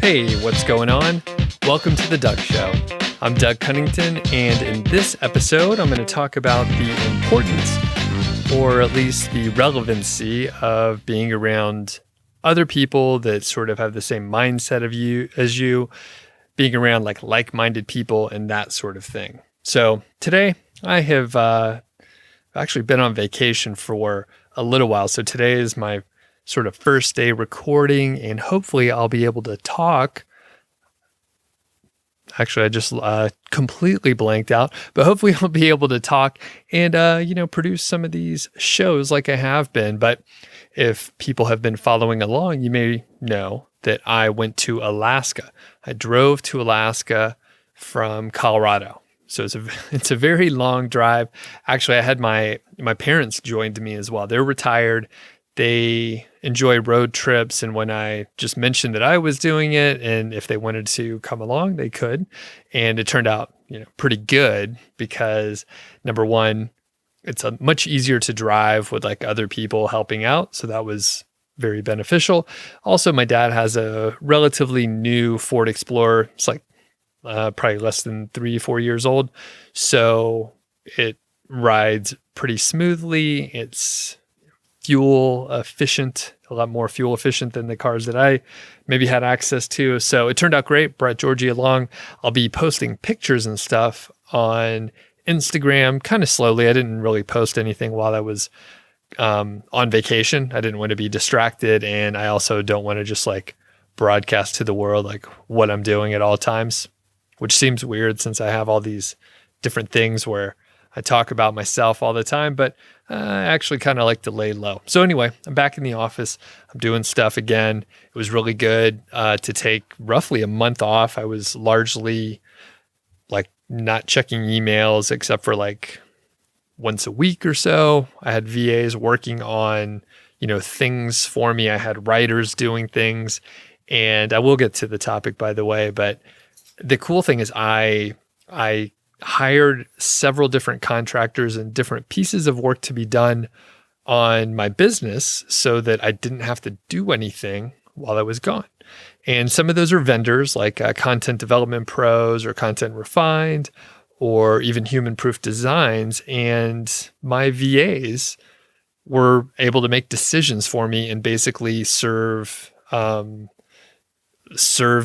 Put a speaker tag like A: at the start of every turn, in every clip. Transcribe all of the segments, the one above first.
A: Hey, what's going on? Welcome to The Doug Show. I'm Doug Cunnington, and in this episode, I'm going to talk about the importance, or at least the relevancy, of being around other people that sort of have the same mindset of you as you, being around like-minded people and that sort of thing. So today, I have actually been on vacation for a little while. So today is my sort of first day recording, and hopefully I'll be able to talk. Actually, I just completely blanked out, but hopefully I'll be able to talk and, produce some of these shows like I have been. But if people have been following along, you may know that I went to Alaska. I drove to Alaska from Colorado. So it's a very long drive. Actually, I had my parents joined me as well. They're retired. They enjoy road trips, and when I just mentioned that I was doing it, and if they wanted to come along, they could. And it turned out, pretty good because, number one, it's much easier to drive with other people helping out, so that was very beneficial. Also, my dad has a relatively new Ford Explorer. It's probably less than 3-4 years old, so it rides pretty smoothly. It's fuel efficient, a lot more fuel efficient than the cars that I maybe had access to. So it turned out great. Brought Georgie along. I'll be posting pictures and stuff on Instagram kind of slowly. I didn't really post anything while I was on vacation. I didn't want to be distracted. And I also don't want to just broadcast to the world what I'm doing at all times, which seems weird since I have all these different things where I talk about myself all the time, but I actually kind of like to lay low. So anyway, I'm back in the office. I'm doing stuff again. It was really good to take roughly a month off. I was largely not checking emails except for once a week or so. I had VAs working on, things for me. I had writers doing things, and I will get to the topic, by the way. But the cool thing is I hired several different contractors and different pieces of work to be done on my business so that I didn't have to do anything while I was gone. And some of those are vendors like Content Development Pros or Content Refined or even Human Proof Designs. And my VAs were able to make decisions for me and basically serve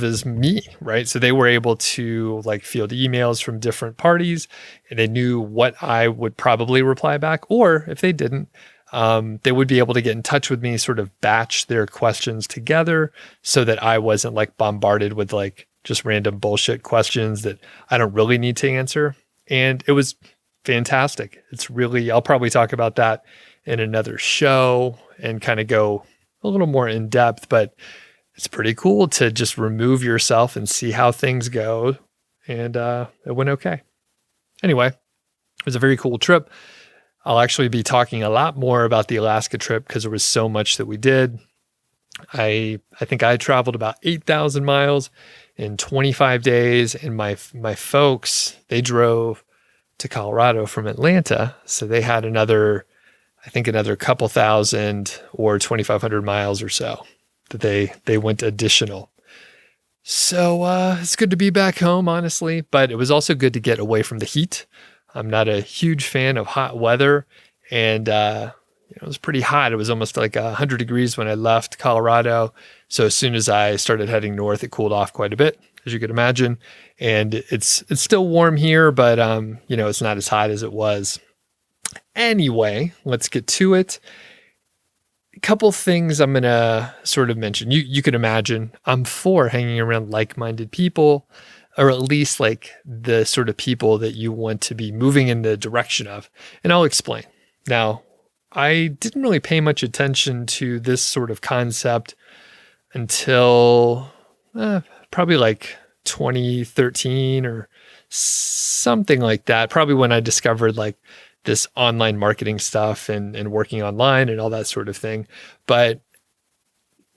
A: as me, right? So they were able to field emails from different parties, and they knew what I would probably reply back, or if they didn't, they would be able to get in touch with me, sort of batch their questions together so that I wasn't bombarded with just random bullshit questions that I don't really need to answer. And it was fantastic. I'll probably talk about that in another show and kind of go a little more in depth, but it's pretty cool to just remove yourself and see how things go. And it went okay. Anyway, it was a very cool trip. I'll actually be talking a lot more about the Alaska trip because there was so much that we did. I think I traveled about 8,000 miles in 25 days. And my folks, they drove to Colorado from Atlanta. So they had another couple thousand or 2,500 miles or so that they went additional. So it's good to be back home, honestly, but it was also good to get away from the heat. I'm not a huge fan of hot weather, and it was pretty hot. It was almost 100 degrees when I left Colorado. So as soon as I started heading north, it cooled off quite a bit, as you could imagine. And it's still warm here, but it's not as hot as it was. Anyway, let's get to it. A couple things I'm going to sort of mention. You can imagine I'm for hanging around like-minded people, or at least the sort of people that you want to be moving in the direction of. And I'll explain. Now, I didn't really pay much attention to this sort of concept until probably 2013 or something like that. Probably when I discovered this online marketing stuff and working online and all that sort of thing. But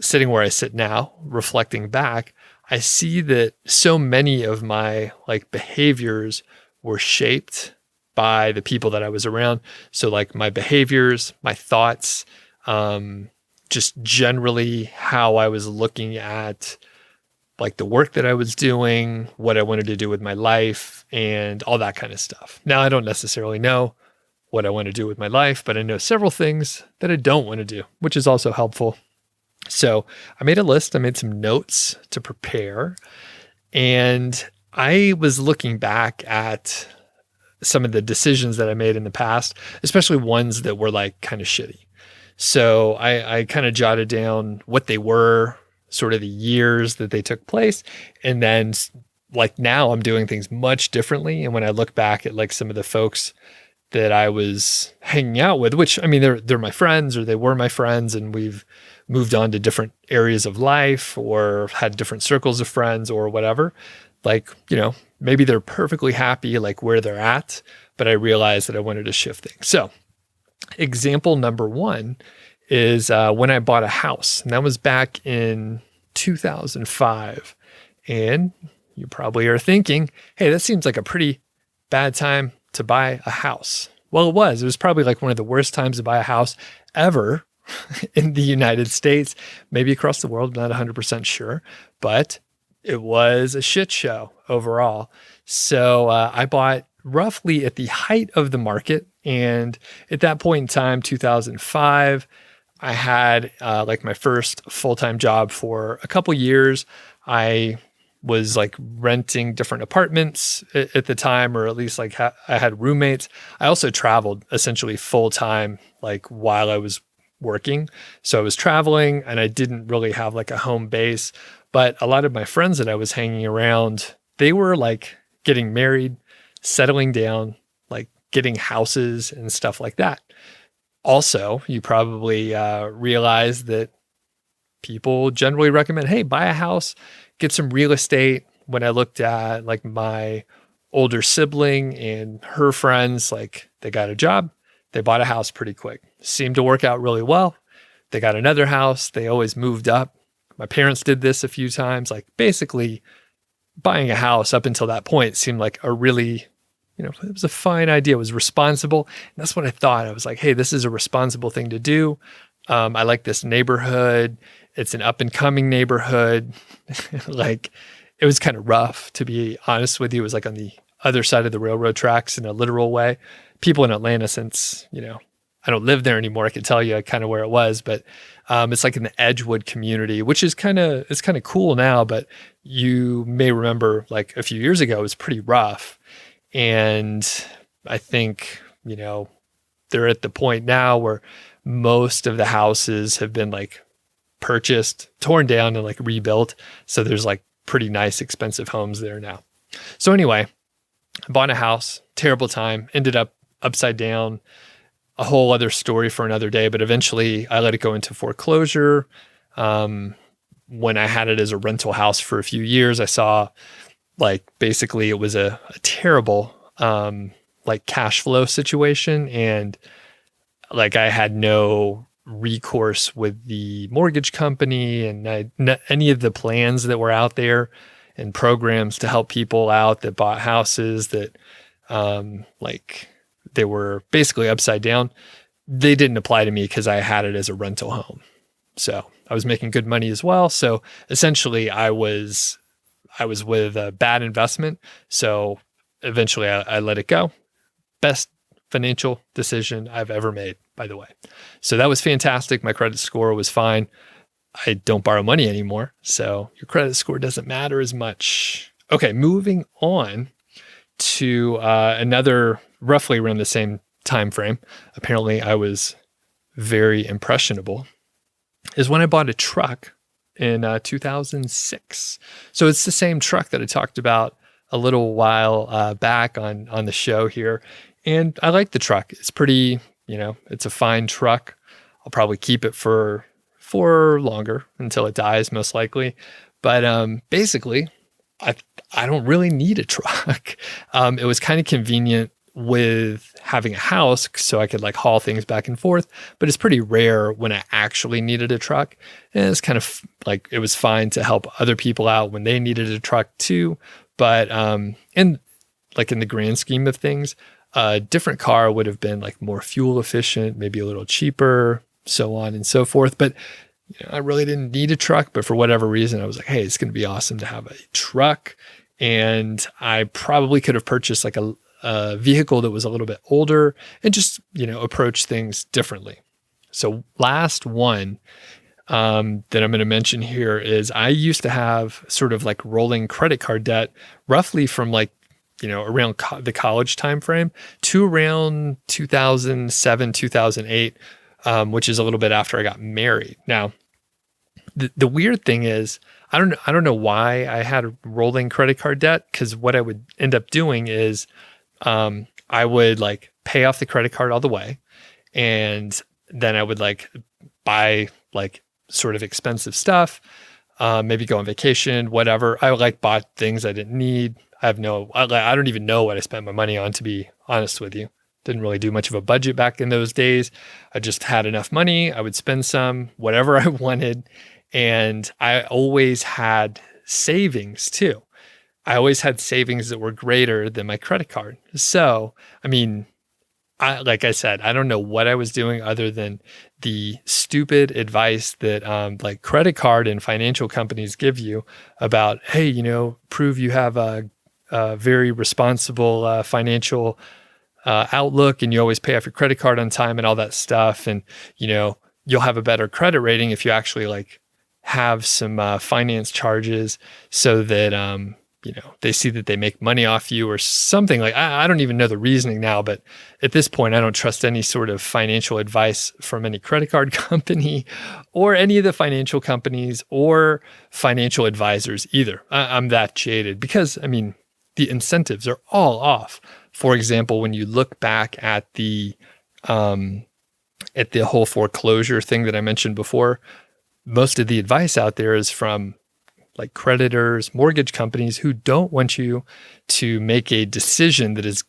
A: sitting where I sit now, reflecting back, I see that so many of my behaviors were shaped by the people that I was around. So my behaviors, my thoughts, just generally how I was looking at like the work that I was doing, what I wanted to do with my life, and all that kind of stuff. Now, I don't necessarily know what I want to do with my life, but I know several things that I don't want to do, which is also helpful. So I made a list. I made some notes to prepare. And I was looking back at some of the decisions that I made in the past, especially ones that were like kind of shitty. So I kind of jotted down what they were, sort of the years that they took place. And then like now I'm doing things much differently. And when I look back at like some of the folks that I was hanging out with, which I mean, they're my friends or they were my friends, and we've moved on to different areas of life or had different circles of friends or whatever. Like, maybe they're perfectly happy like where they're at, but I realized that I wanted to shift things. So example number one is when I bought a house, and that was back in 2005. And you probably are thinking, hey, that seems like a pretty bad time to buy a house. Well, it was. It was probably like one of the worst times to buy a house ever in the United States, maybe across the world, I'm not 100% sure, but it was a shit show overall. So I bought roughly at the height of the market. And at that point in time, 2005, I had like my first full-time job for a couple years. I was like renting different apartments at the time, or at least like I had roommates. I also traveled essentially full time, like while I was working. So I was traveling and I didn't really have like a home base, but a lot of my friends that I was hanging around, they were like getting married, settling down, like getting houses and stuff like that. Also, you probably realize that people generally recommend, hey, buy a house, get some real estate. When I looked at like my older sibling and her friends, like they got a job, they bought a house pretty quick. Seemed to work out really well. They got another house. They always moved up. My parents did this a few times. Like basically buying a house up until that point seemed like a really, it was a fine idea. It was responsible. And that's what I thought. I was like, hey, this is a responsible thing to do. I like this neighborhood. It's an up and coming neighborhood. Like it was kind of rough, to be honest with you. It was like on the other side of the railroad tracks in a literal way. People in Atlanta, since, I don't live there anymore, I could tell you kind of where it was, but it's like in the Edgewood community, which is it's kind of cool now, but you may remember like a few years ago, it was pretty rough. And I think, they're at the point now where most of the houses have been like purchased, torn down, and like rebuilt. So there's like pretty nice, expensive homes there now. So anyway, I bought a house, terrible time, ended up upside down, a whole other story for another day. But eventually I let it go into foreclosure. When I had it as a rental house for a few years, I saw like basically it was a terrible like cash flow situation. And like I had no recourse with the mortgage company and any of the plans that were out there and programs to help people out that bought houses that like they were basically upside down. They didn't apply to me because I had it as a rental home. So I was making good money as well. So essentially I was with a bad investment. So eventually I let it go. Best financial decision I've ever made, by the way. So that was fantastic. My credit score was fine. I don't borrow money anymore. So your credit score doesn't matter as much. Okay, moving on to another roughly around the same time frame. Apparently I was very impressionable, is when I bought a truck in 2006. So it's the same truck that I talked about a little while back on the show here. And I like the truck. It's pretty, it's a fine truck. I'll probably keep it for longer until it dies, most likely. But basically, I don't really need a truck. It was kind of convenient with having a house so I could like haul things back and forth, but it's pretty rare when I actually needed a truck. And it's kind of like, it was fine to help other people out when they needed a truck too. But in the grand scheme of things, a different car would have been like more fuel efficient, maybe a little cheaper, so on and so forth. But I really didn't need a truck, but for whatever reason, I was like, hey, it's going to be awesome to have a truck. And I probably could have purchased like a vehicle that was a little bit older and just, approach things differently. So last one that I'm going to mention here is I used to have sort of like rolling credit card debt roughly from like, around the college timeframe to around 2007, 2008, which is a little bit after I got married. Now, the weird thing is, I don't know why I had a rolling credit card debt, because what I would end up doing is I would like pay off the credit card all the way, and then I would like buy like sort of expensive stuff, maybe go on vacation, whatever. I like bought things I didn't need. I don't even know what I spent my money on, to be honest with you. Didn't really do much of a budget back in those days. I just had enough money. I would spend some, whatever I wanted. And I always had savings too. I always had savings that were greater than my credit card. So, like I said, I don't know what I was doing other than the stupid advice that like credit card and financial companies give you about, hey, prove you have a very responsible financial outlook, and you always pay off your credit card on time and all that stuff. And, you'll have a better credit rating if you actually like have some finance charges so that, they see that they make money off you or something. Like, I don't even know the reasoning now, but at this point, I don't trust any sort of financial advice from any credit card company or any of the financial companies or financial advisors either. I'm that jaded because, the incentives are all off. For example, when you look back at the whole foreclosure thing that I mentioned before, most of the advice out there is from like creditors, mortgage companies who don't want you to make a decision that is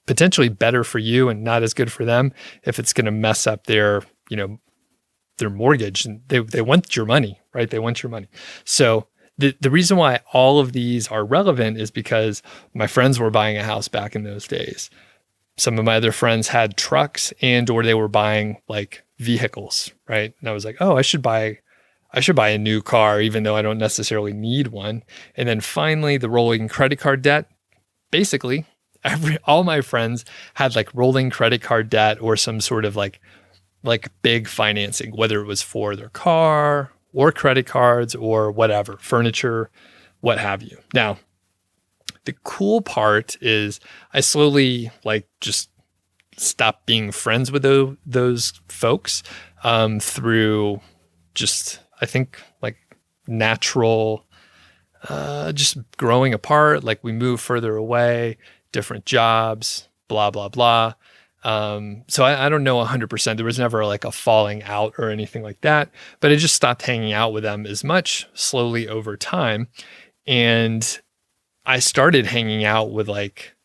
A: potentially better for you and not as good for them if it's going to mess up their mortgage. And they want your money, right? They want your money. So the reason why all of these are relevant is because my friends were buying a house back in those days. Some of my other friends had trucks or they were buying like vehicles, right? And I was like, oh, I should buy a new car, even though I don't necessarily need one. And then finally, the rolling credit card debt. Basically, all my friends had like rolling credit card debt or some sort of like big financing, whether it was for their car or credit cards or whatever, furniture, what have you. Now, the cool part is I slowly like just stopped being friends with those folks through just, I think, like natural, just growing apart. Like we moved further away, different jobs, blah, blah, blah. So I don't know 100%. There was never like a falling out or anything like that, but I just stopped hanging out with them as much slowly over time. And I started hanging out with like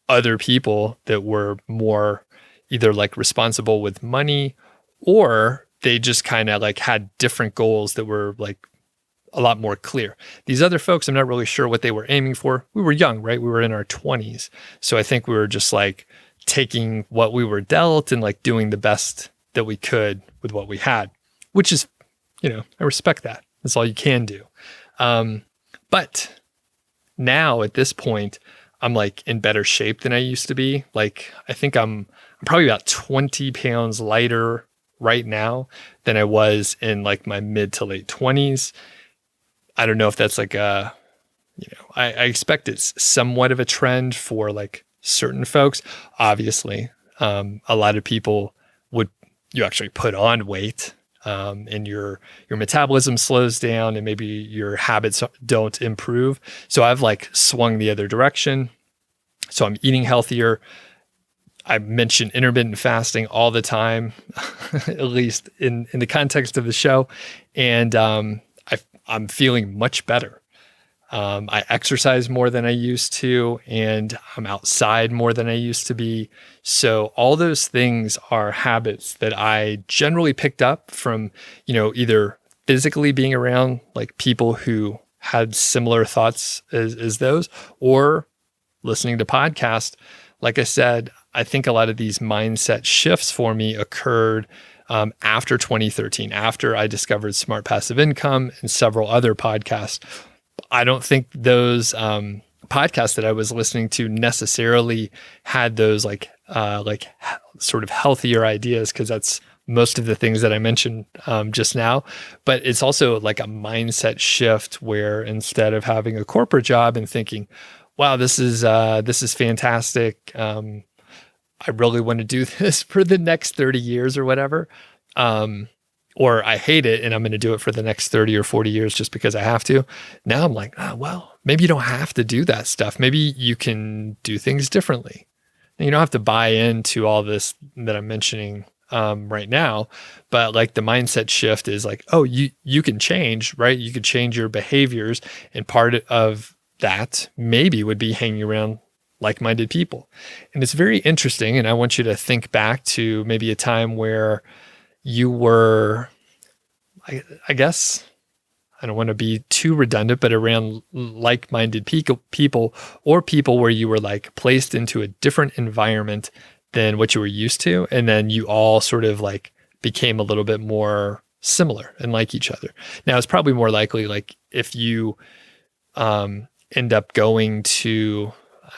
A: other people that were more either like responsible with money, or they just kind of like had different goals that were like a lot more clear. These other folks, I'm not really sure what they were aiming for. We were young, right? We were in our 20s. So I think we were just like taking what we were dealt and like doing the best that we could with what we had, which is, I respect that. That's all you can do. But now at this point, I'm like in better shape than I used to be. Like, I think I'm probably about 20 pounds lighter right now than I was in like my mid to late 20s. I don't know if that's like I expect it's somewhat of a trend for like certain folks. Obviously, a lot of people you actually put on weight, and your metabolism slows down and maybe your habits don't improve. So I've like swung the other direction. So I'm eating healthier. I mention intermittent fasting all the time, at least in the context of the show. And I'm feeling much better. I exercise more than I used to, and I'm outside more than I used to be. So all those things are habits that I generally picked up from, either physically being around like people who had similar thoughts as those, or listening to podcasts. Like I said, I think a lot of these mindset shifts for me occurred after 2013, after I discovered Smart Passive Income and several other podcasts. I don't think those podcasts that I was listening to necessarily had those sort of healthier ideas, because that's most of the things that I mentioned just now. But it's also like a mindset shift where instead of having a corporate job and thinking, wow, this is fantastic, I really want to do this for the next 30 years or whatever, or I hate it and I'm going to do it for the next 30 or 40 years just because I have to. Now I'm like, well, maybe you don't have to do that stuff. Maybe you can do things differently. And you don't have to buy into all this that I'm mentioning right now, but like the mindset shift is like, oh, you can change, right? You could change your behaviors, and part of that maybe would be hanging around like-minded people. And it's very interesting, and I want you to think back to maybe a time where you were, I guess, I don't want to be too redundant, but around like-minded people, or people where you were like placed into a different environment than what you were used to. And then you all sort of like became a little bit more similar and like each other. Now, it's probably more likely like if you end up going to,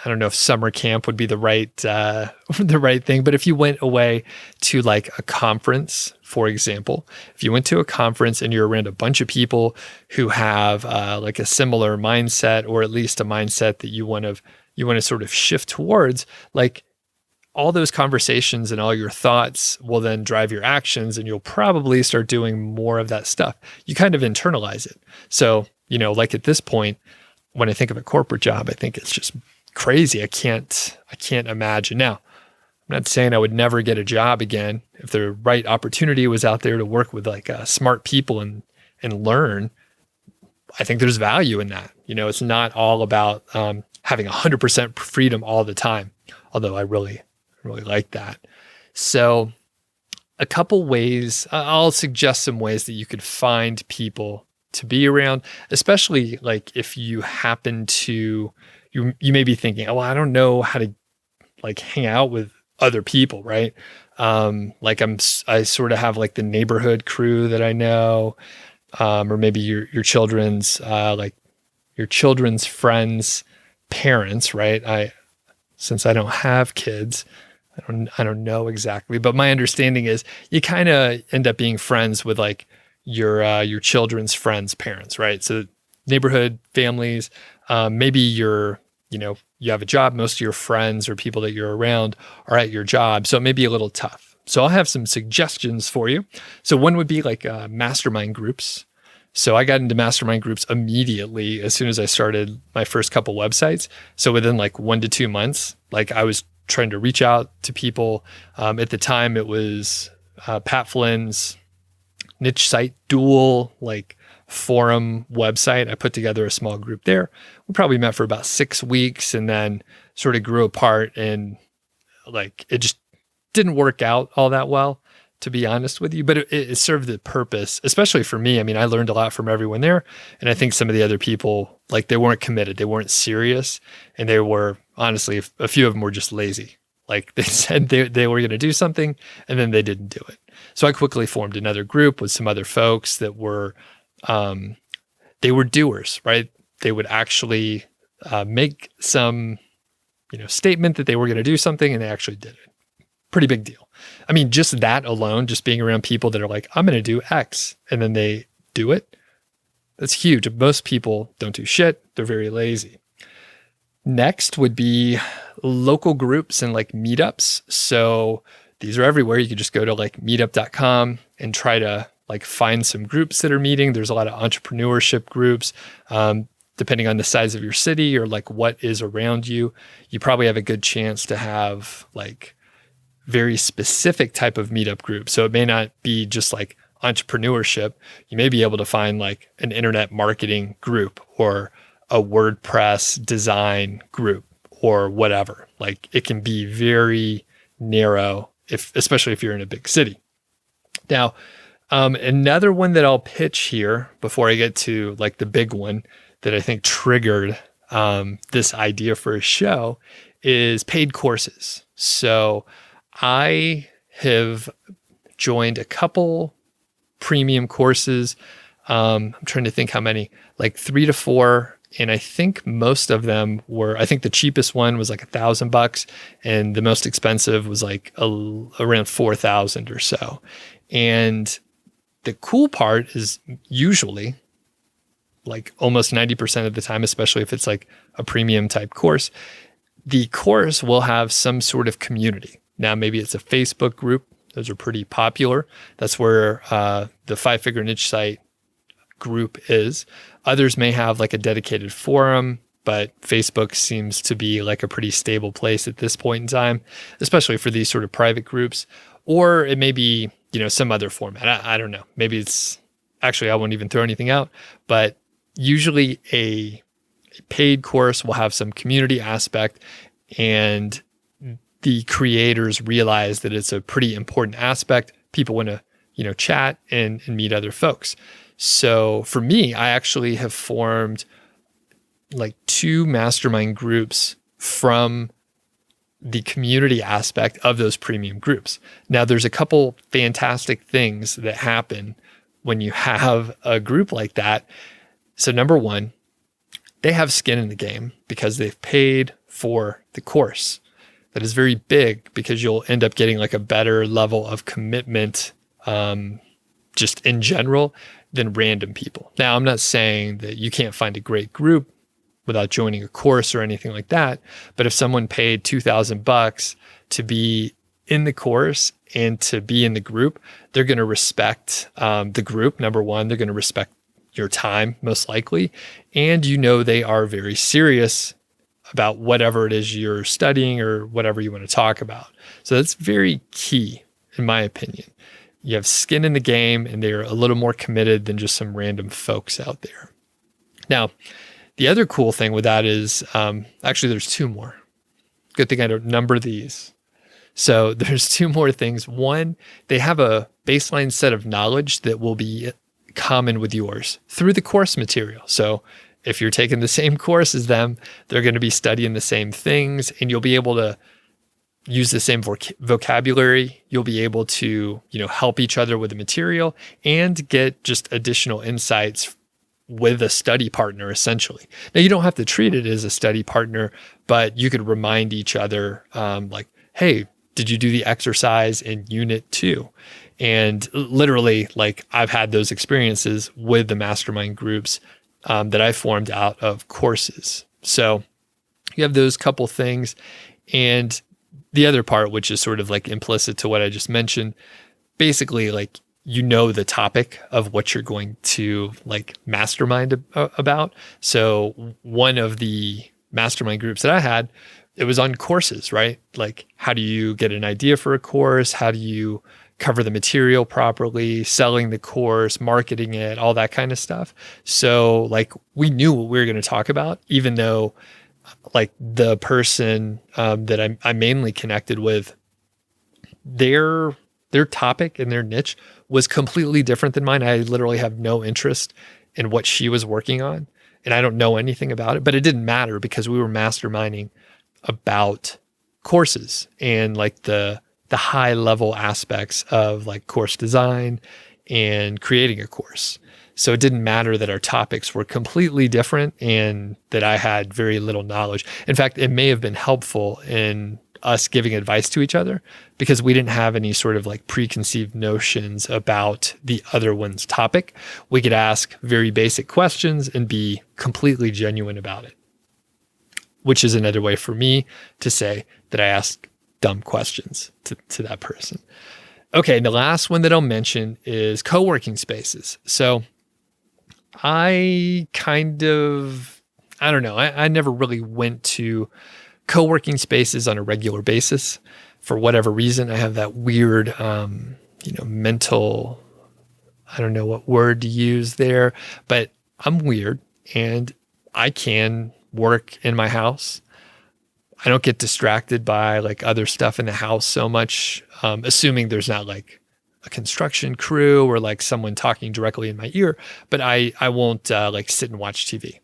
A: I don't know if summer camp would be the right thing, but if you went away to like a conference, for example, if you went to a conference and you're around a bunch of people who have like a similar mindset, or at least a mindset that you want to sort of shift towards, like all those conversations and all your thoughts will then drive your actions, and you'll probably start doing more of that stuff. You kind of internalize it. So, like at this point, when I think of a corporate job, I think it's just crazy. I can't imagine. Now, I'm not saying I would never get a job again. If the right opportunity was out there to work with like smart people and learn, I think there's value in that. It's not all about having 100% freedom all the time, although I really like that. So a couple ways, I'll suggest some ways that you could find people to be around, especially like if you happen to, you may be thinking, oh, well, I don't know how to like hang out with other people, right? I sort of have like the neighborhood crew that I know, or maybe your children's friends' parents, right? Since I don't have kids, I don't know exactly, but my understanding is you kind of end up being friends with like your children's friends' parents, right? So neighborhood families, maybe you have a job. Most of your friends or people that you're around are at your job, so it may be a little tough. So I'll have some suggestions for you. So one would be like mastermind groups. So I got into mastermind groups immediately as soon as I started my first couple websites. So within like 1 to 2 months, like I was trying to reach out to people. At the time, it was Pat Flynn's niche site dual like forum website. I put together a small group there. We probably met for about 6 weeks and then sort of grew apart, and like it just didn't work out all that well, to be honest with you, but it served the purpose, especially for me. I mean, I learned a lot from everyone there. And I think some of the other people, like they weren't committed, they weren't serious. And they were, honestly, a few of them were just lazy. Like they said they were going to do something and then they didn't do it. So I quickly formed another group with some other folks that were, they were doers, right? They would actually make some, statement that they were going to do something, and they actually did it. Pretty big deal. I mean, just that alone, just being around people that are like, I'm going to do X, and then they do it. That's huge. Most people don't do shit. They're very lazy. Next would be local groups and like meetups. So these are everywhere. You could just go to like meetup.com and try to like find some groups that are meeting. There's a lot of entrepreneurship groups. Depending on the size of your city or like what is around you, you probably have a good chance to have like very specific type of meetup group. So it may not be just like entrepreneurship. You may be able to find like an internet marketing group or a WordPress design group or whatever. Like it can be very narrow, especially if you're in a big city. Now, another one that I'll pitch here before I get to like the big one that I think triggered this idea for a show is paid courses. So I have joined a couple premium courses. I'm trying to think how many, like 3 to 4. And I think most of them were, I think the cheapest one was like $1,000 and the most expensive was like around 4,000 or so. And the cool part is usually like almost 90% of the time, especially if it's like a premium type course, the course will have some sort of community. Now, maybe it's a Facebook group. Those are pretty popular. That's where the 5-Figure Niche Site group is. Others may have like a dedicated forum, but Facebook seems to be like a pretty stable place at this point in time, especially for these sort of private groups. Or it may be, some other format. I don't know. Maybe it's actually, I won't even throw anything out, but usually a paid course will have some community aspect, and the creators realize that it's a pretty important aspect. People want to, chat and meet other folks. So for me, I actually have formed like 2 mastermind groups from the community aspect of those premium groups. Now, there's a couple fantastic things that happen when you have a group like that. So number one, they have skin in the game because they've paid for the course. That is very big because you'll end up getting like a better level of commitment just in general than random people. Now, I'm not saying that you can't find a great group without joining a course or anything like that. But if someone paid $2,000 to be in the course and to be in the group, they're going to respect the group. Number one, they're going to respect your time, most likely. And they are very serious about whatever it is you're studying or whatever you want to talk about. So that's very key, in my opinion. You have skin in the game and they're a little more committed than just some random folks out there. Now, the other cool thing with that is, actually there's 2 more. Good thing I don't number these. So there's 2 more things. One, they have a baseline set of knowledge that will be common with yours through the course material. So if you're taking the same course as them, they're going to be studying the same things and you'll be able to use the same vocabulary. You'll be able to, help each other with the material and get just additional insights with a study partner, essentially. Now, you don't have to treat it as a study partner, but you could remind each other, like, hey, did you do the exercise in unit 2? And literally, like, I've had those experiences with the mastermind groups that I formed out of courses. So you have those couple things. And the other part, which is sort of like implicit to what I just mentioned, basically like, the topic of what you're going to like mastermind about. So one of the mastermind groups that I had, it was on courses, right? Like, how do you get an idea for a course? How do you cover the material properly, selling the course, marketing it, all that kind of stuff. So like, we knew what we were going to talk about, even though like the person that I mainly connected with, their topic and their niche was completely different than mine. I literally have no interest in what she was working on, and I don't know anything about it, but it didn't matter because we were masterminding about courses and like the high level aspects of like course design and creating a course. So it didn't matter that our topics were completely different and that I had very little knowledge. In fact, it may have been helpful in us giving advice to each other because we didn't have any sort of like preconceived notions about the other one's topic. We could ask very basic questions and be completely genuine about it, which is another way for me to say that I ask dumb questions to that person. Okay, the last one that I'll mention is co-working spaces. So I don't know, I never really went to co-working spaces on a regular basis. For whatever reason, I have that weird, mental, I don't know what word to use there, but I'm weird and I can work in my house. I don't get distracted by like other stuff in the house so much, assuming there's not like a construction crew or like someone talking directly in my ear, but I won't like sit and watch TV.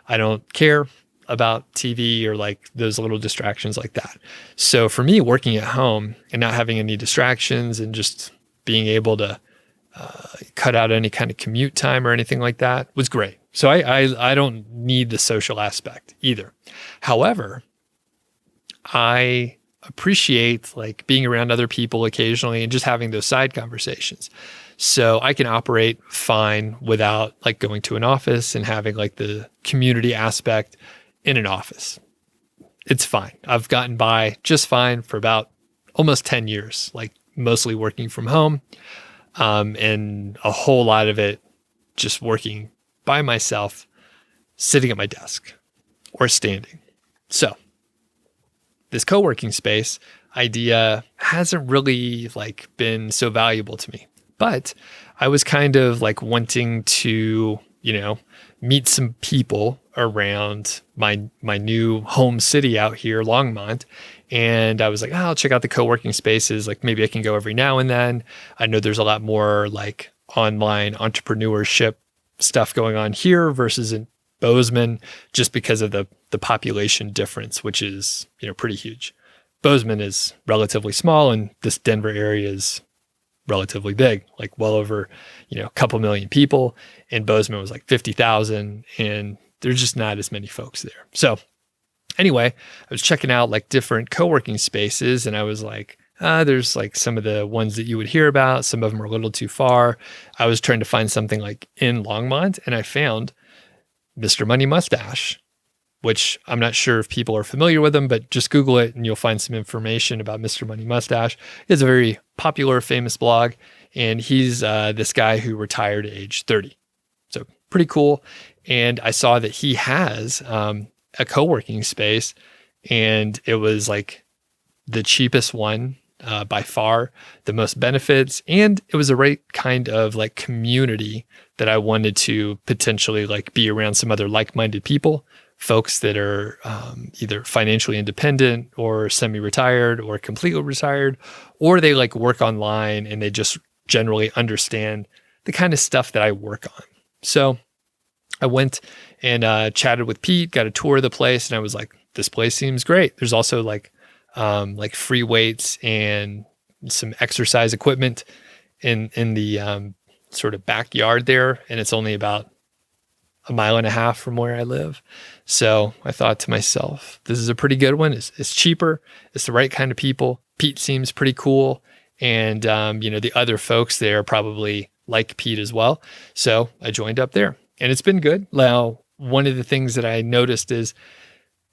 A: I don't care about TV or like those little distractions like that. So for me, working at home and not having any distractions and just being able to cut out any kind of commute time or anything like that was great. So I don't need the social aspect either. However, I appreciate like being around other people occasionally and just having those side conversations. So I can operate fine without like going to an office and having like the community aspect in an office. It's fine. I've gotten by just fine for about almost 10 years, like mostly working from home, and a whole lot of it just working by myself, sitting at my desk or standing. So this co-working space idea hasn't really like been so valuable to me, but I was kind of like wanting to, meet some people around my new home city out here, Longmont. And I was like, I'll check out the co-working spaces. Like maybe I can go every now and then. I know there's a lot more like online entrepreneurship stuff going on here versus in Bozeman, just because of the population difference, which is, pretty huge. Bozeman is relatively small and this Denver area is relatively big, like well over, a couple million people. And Bozeman was like 50,000 and there's just not as many folks there. So anyway, I was checking out like different co-working spaces and I was like, there's like some of the ones that you would hear about. Some of them are a little too far. I was trying to find something like in Longmont and I found Mr. Money Mustache, which I'm not sure if people are familiar with him, but just Google it and you'll find some information about Mr. Money Mustache. It's a very popular, famous blog, and he's this guy who retired at age 30. So pretty cool. And I saw that he has a co-working space, and it was like the cheapest one by far, the most benefits, and it was the right kind of like community that I wanted to potentially like be around some other like-minded people, folks that are either financially independent or semi-retired or completely retired, or they like work online and they just generally understand the kind of stuff that I work on. So I went and chatted with Pete, got a tour of the place, and I was like, this place seems great. There's also like free weights and some exercise equipment in the sort of backyard there. And it's only about a mile and a half from where I live. So I thought to myself, this is a pretty good one. It's cheaper. It's the right kind of people. Pete seems pretty cool. And, the other folks there probably like Pete as well. So I joined up there and it's been good. Now, one of the things that I noticed is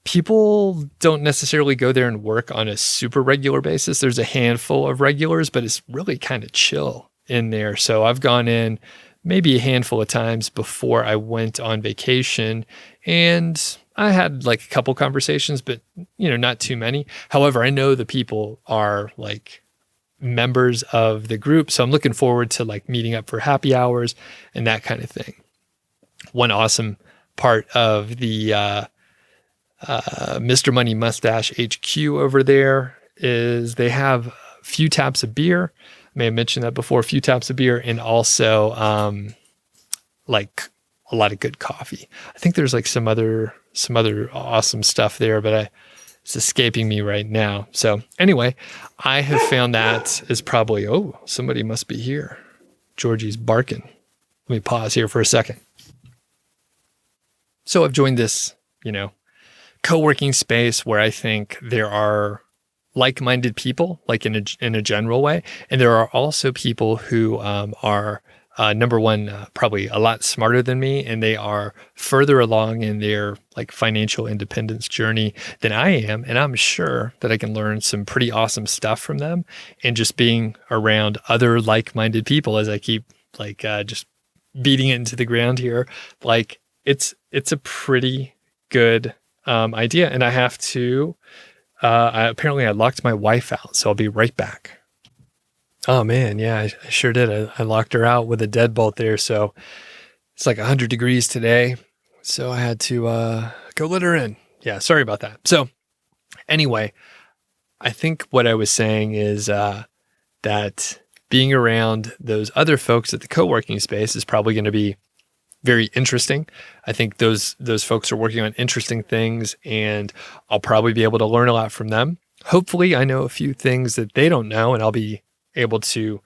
A: people don't necessarily go there and work on a super regular basis. There's a handful of regulars, but it's really kind of chill in there. So I've gone in maybe a handful of times before I went on vacation, and I had like a couple conversations, but not too many. However, I know the people are like members of the group. So I'm looking forward to like meeting up for happy hours and that kind of thing. One awesome part of the Mr. Money Mustache HQ over there is they have a few taps of beer. I may have mentioned that before, a few taps of beer, and also like a lot of good coffee. I think there's like some other awesome stuff there, but it's escaping me right now. So anyway, I have found that is probably, somebody must be here. Georgie's barking. Let me pause here for a second. So I've joined this, co-working space where I think there are like-minded people, like in a general way. And there are also people who are, number one, probably a lot smarter than me, and they are further along in their like financial independence journey than I am. And I'm sure that I can learn some pretty awesome stuff from them. And just being around other like-minded people, as I keep like just beating it into the ground here, like it's a pretty good idea. And I have to, apparently I locked my wife out, so I'll be right back. Oh man, yeah, I sure did. I locked her out with a deadbolt there. So it's like 100 degrees today. So I had to go let her in. Yeah, sorry about that. So anyway, I think what I was saying is that being around those other folks at the co-working space is probably going to be very interesting. I think those folks are working on interesting things, and I'll probably be able to learn a lot from them. Hopefully I know a few things that they don't know, and I'll be able to,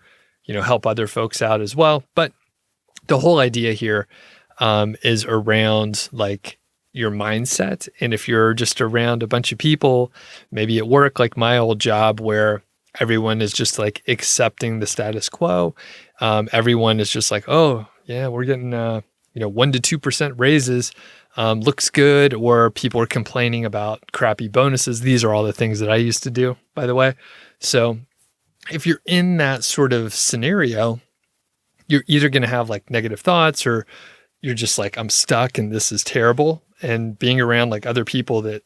A: help other folks out as well. But the whole idea here is around like your mindset. And if you're just around a bunch of people, maybe at work, like my old job where everyone is just like accepting the status quo. Everyone is just like, oh yeah, we're getting 1% to 2% raises. Looks good. Or people are complaining about crappy bonuses. These are all the things that I used to do, by the way. So if you're in that sort of scenario, you're either going to have like negative thoughts, or you're just like, I'm stuck and this is terrible. And being around like other people that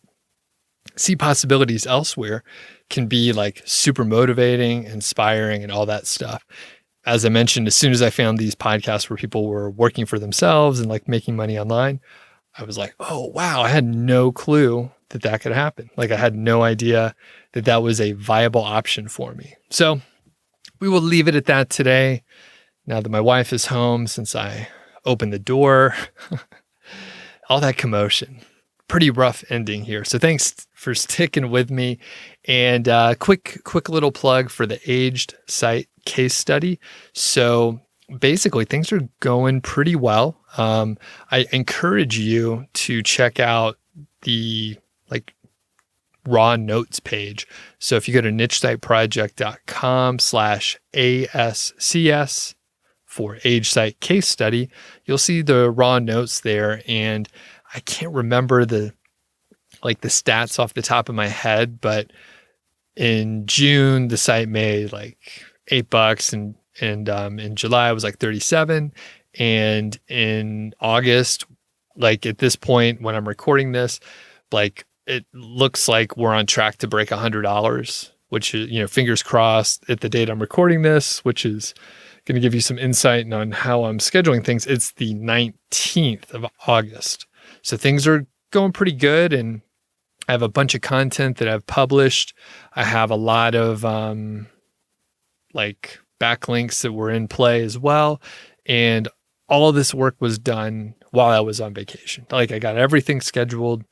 A: see possibilities elsewhere can be like super motivating, inspiring, and all that stuff. As I mentioned, as soon as I found these podcasts where people were working for themselves and like making money online, I was like, oh, wow, I had no clue that could happen. Like I had no idea that was a viable option for me. So we will leave it at that today. Now that my wife is home, since I opened the door, all that commotion, pretty rough ending here. So thanks for sticking with me. And quick little plug for the aged site case study. So basically things are going pretty well. I encourage you to check out the like raw notes page. So if you go to nichesiteproject.com/ASCS for age site case study, you'll see the raw notes there. And I can't remember the stats off the top of my head, but in June, the site made like $8, and in July it was like 37. And in August, like at this point when I'm recording this, like it looks like we're on track to break $100, which is, fingers crossed at the date I'm recording this, which is going to give you some insight on how I'm scheduling things. It's the 19th of August. So things are going pretty good, and I have a bunch of content that I've published. I have a lot of backlinks that were in play as well. And all of this work was done while I was on vacation. Like I got everything scheduled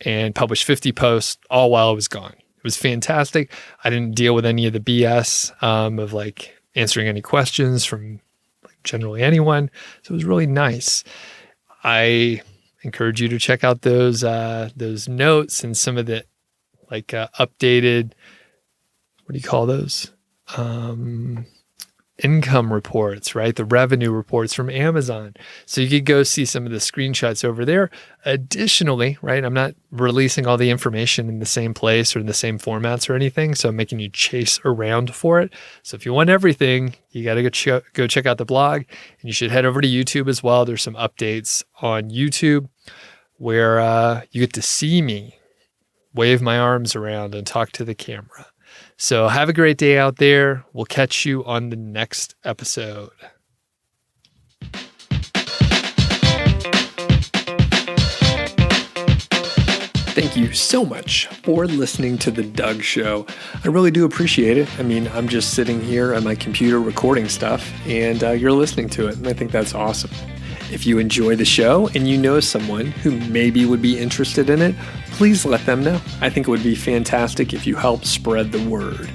A: and published 50 posts all while I was gone. It was fantastic. I didn't deal with any of the BS of like answering any questions from like generally anyone. So it was really nice. I encourage you to check out those notes and some of the updated, what do you call those? Income reports, right? The revenue reports from Amazon. So you could go see some of the screenshots over there. Additionally, right, I'm not releasing all the information in the same place or in the same formats or anything. So I'm making you chase around for it. So if you want everything, you got to go check out the blog, and you should head over to YouTube as well. There's some updates on YouTube where you get to see me wave my arms around and talk to the camera. So have a great day out there. We'll catch you on the next episode. Thank you so much for listening to The Doug Show. I really do appreciate it. I mean, I'm just sitting here on my computer recording stuff, and you're listening to it, and I think that's awesome. If you enjoy the show and you know someone who maybe would be interested in it, please let them know. I think it would be fantastic if you help spread the word.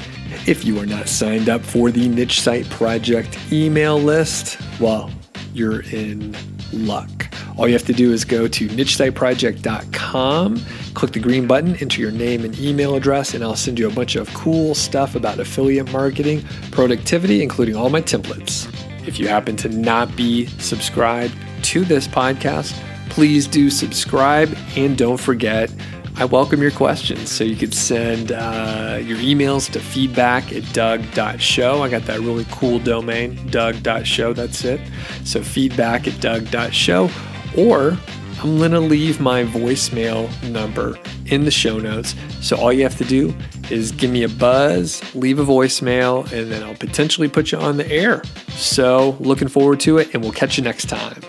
A: If you are not signed up for the Niche Site Project email list, well, you're in luck. All you have to do is go to nichesiteproject.com, click the green button, enter your name and email address, and I'll send you a bunch of cool stuff about affiliate marketing, productivity, including all my templates. If you happen to not be subscribed to this podcast, please do subscribe, and don't forget, I welcome your questions. So you could send your emails to feedback@doug.show. I got that really cool domain, doug.show, that's it. So feedback@doug.show, or I'm going to leave my voicemail number in the show notes. So all you have to do is give me a buzz, leave a voicemail, and then I'll potentially put you on the air. So looking forward to it, and we'll catch you next time.